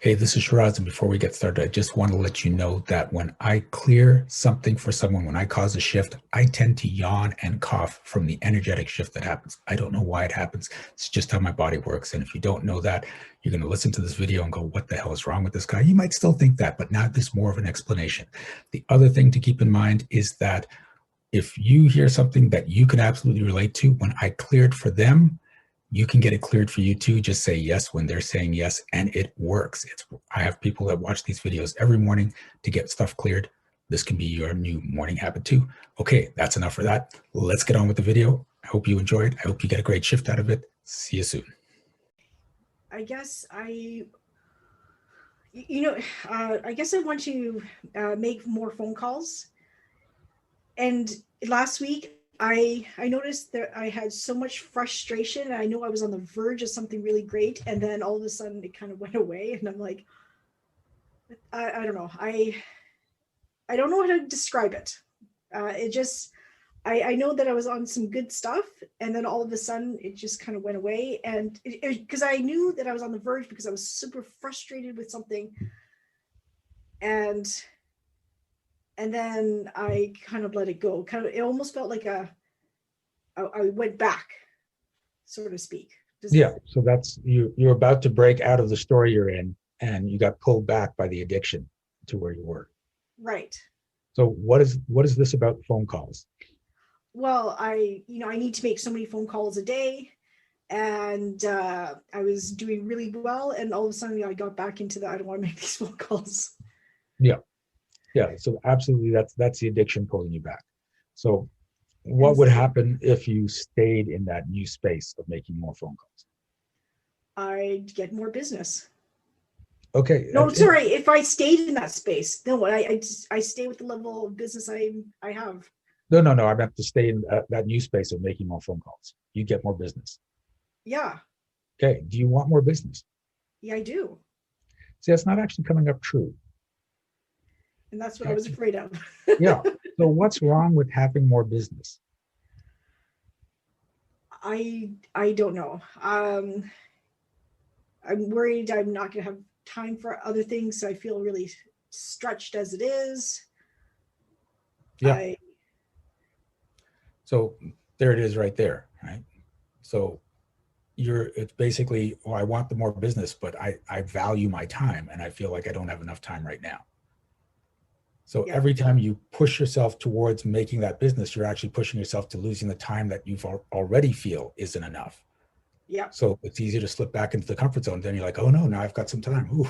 Hey, this is Shiraz, and before we get started, I just want to let you know that when I clear something for someone, when I cause a shift, I tend to yawn and cough from the energetic shift that happens. I don't know why it happens. It's just how my body works. And if you don't know that, you're going to listen to this video and go, what the hell is wrong with this guy? You might still think that, but now there's more of an explanation. The other thing to keep in mind is that if you hear something that you can absolutely relate to, when I cleared for them, you can get it cleared for you too. Just say yes when they're saying yes, and it works. I have people that watch these videos every morning to get stuff cleared. This can be your new morning habit too. Okay, that's enough for that. Let's get on with the video. I hope you enjoy it. I hope you get a great shift out of it. See you soon. I guess you know, I guess I want to make more phone calls. And last week, I noticed that I had so much frustration. And I know I was on the verge of something really great, and then all of a sudden it kind of went away. And I'm like, I don't know. I don't know how to describe it. It just I know that I was on some good stuff, and then all of a sudden it just kind of went away. And because I knew that I was on the verge because I was super frustrated with something, and then I kind of let it go. Kind of, it almost felt like I went back, so to speak. Does Yeah, so that's you're about to break out of the story you're in, and you got pulled back by the addiction to where you were. right? So what is this about phone calls? Well, I need to make so many phone calls a day, and I was doing really well, and all of a sudden I got back into the I don't want to make these phone calls. Yeah, yeah. So absolutely, that's the addiction pulling you back. So And what would happen if you stayed in that new space of making more phone calls? I'd get more business. Okay, No, sorry. If I stayed in that space, no, I stay with the level of business I have. no. I meant to stay in that new space of making more phone calls. You get more business. Yeah, Okay, do you want more business? yeah, I do, See, that's not actually coming up true. and that's what I Okay, was afraid of. yeah. So what's wrong with having more business? I don't know. I'm worried I'm not going to have time for other things, so I feel really stretched as it is. Yeah. I So there it is, right there. Right. So it's basically, oh, I want the more business, but I value my time, and I feel like I don't have enough time right now. So Yeah, every time you push yourself towards making that business, you're actually pushing yourself to losing the time that you've already feel isn't enough. yeah, So it's easy to slip back into the comfort zone. Then you're like, oh no, now I've got some time. Ooh,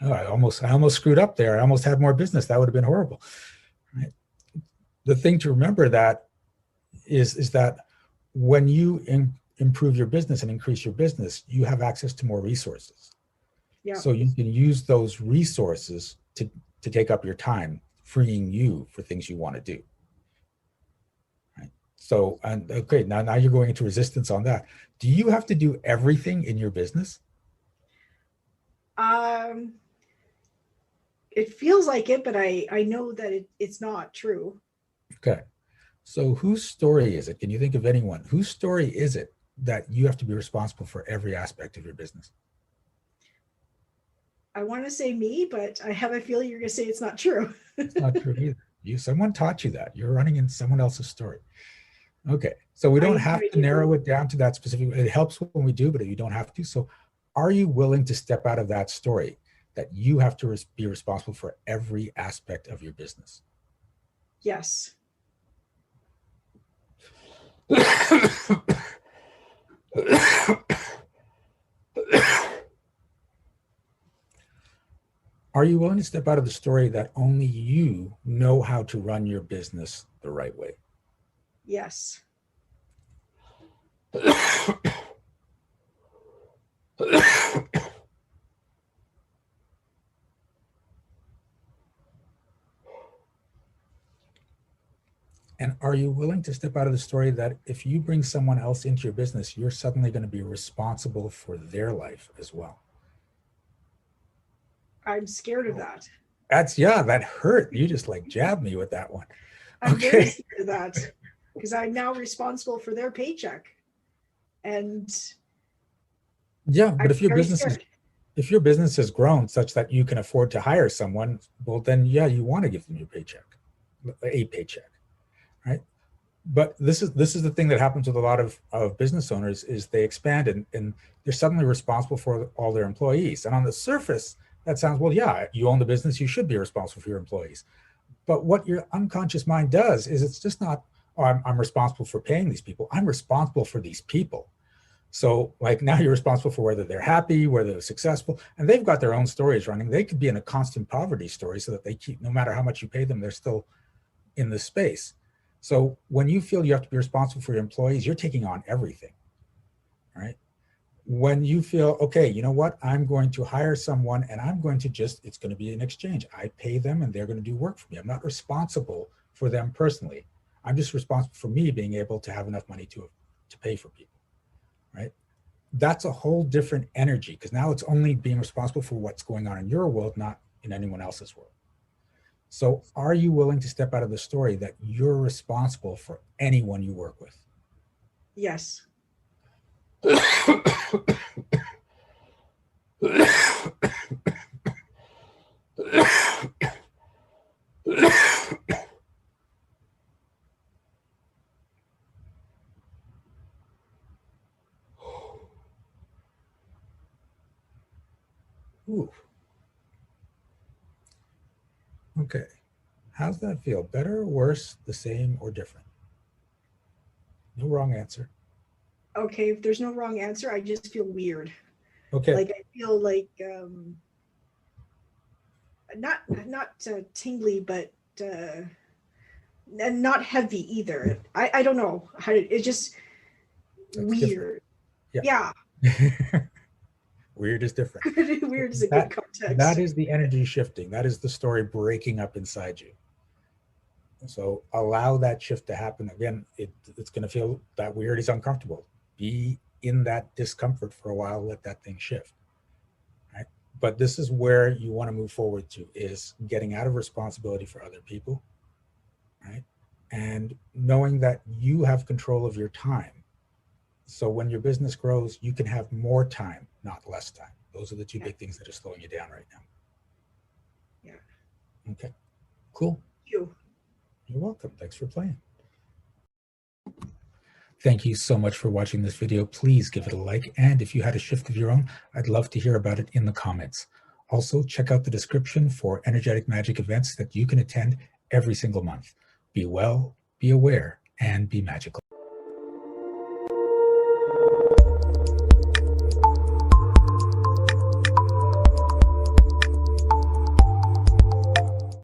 oh, I almost screwed up there. I almost had more business. That would have been horrible. Right? The thing to remember that is that when you improve your business and increase your business, you have access to more resources. yeah. So you can use those resources to take up your time, freeing you for things you want to do. Right? So, and okay, now you're going into resistance on that. Do you have to do everything in your business? Um, it feels like it, but I know that it's not true. Okay. So whose story is it? Can you think of anyone? Whose story is it that you have to be responsible for every aspect of your business? I want to say me, but I have a feeling you're going to say it's not true. It's not true either. Someone taught you that. You're running in someone else's story. Okay. So we I don't have no have to idea. narrow it down to that specific. It helps when we do, but you don't have to. So are you willing to step out of that story that you have to be responsible for every aspect of your business? Yes. Are you willing to step out of the story that only you know how to run your business the right way? Yes. And are you willing to step out of the story that if you bring someone else into your business, you're suddenly going to be responsible for their life as well? I'm scared of that. Yeah, that hurt. You just like jabbed me with that one. I'm very Okay. scared of that because I'm now responsible for their paycheck. And Yeah, I'm but if your very business is scared. If your business has grown such that you can afford to hire someone, well, then yeah, you want to give them your paycheck, a paycheck, right? But this is the thing that happens with a lot of business owners is they expand and they're suddenly responsible for all their employees. And on the surface, that sounds, well, yeah, you own the business, you should be responsible for your employees. But what your unconscious mind does is it's just not, oh, I'm responsible for paying these people. I'm responsible for these people. So like now you're responsible for whether they're happy, whether they're successful, and they've got their own stories running. They could be in a constant poverty story so that they keep, no matter how much you pay them, they're still in this space. So when you feel you have to be responsible for your employees, you're taking on everything, right? When you feel, okay, you know what, I'm going to hire someone and I'm going to just, it's going to be an exchange. I pay them and they're going to do work for me. I'm not responsible for them personally. I'm just responsible for me being able to have enough money to pay for people, right? That's a whole different energy because now it's only being responsible for what's going on in your world, not in anyone else's world. So are you willing to step out of the story that you're responsible for anyone you work with? Yes. Ooh. Okay. How's that feel? Better, worse, the same, or different? No wrong answer. Okay, if there's no wrong answer, I just feel weird. Okay. Like I feel like not tingly, but and not heavy either. I don't know how to, it's just That's weird. Yeah. Weird is different. Weird is a good context. That is the energy shifting. That is the story breaking up inside you. So allow that shift to happen. Again, it's going to feel that weird is uncomfortable. Be in that discomfort for a while, let that thing shift. Right? But this is where you want to move forward to, is getting out of responsibility for other people, right? And knowing that you have control of your time. So when your business grows, you can have more time, not less time. Those are the two big things that are slowing you down right now. Yeah. Okay, cool. Thank you. You're welcome. Thanks for playing. Thank you so much for watching this video. Please give it a like. And if you had a shift of your own, I'd love to hear about it in the comments. Also, check out the description for energetic magic events that you can attend every single month. Be well, be aware, and be magical.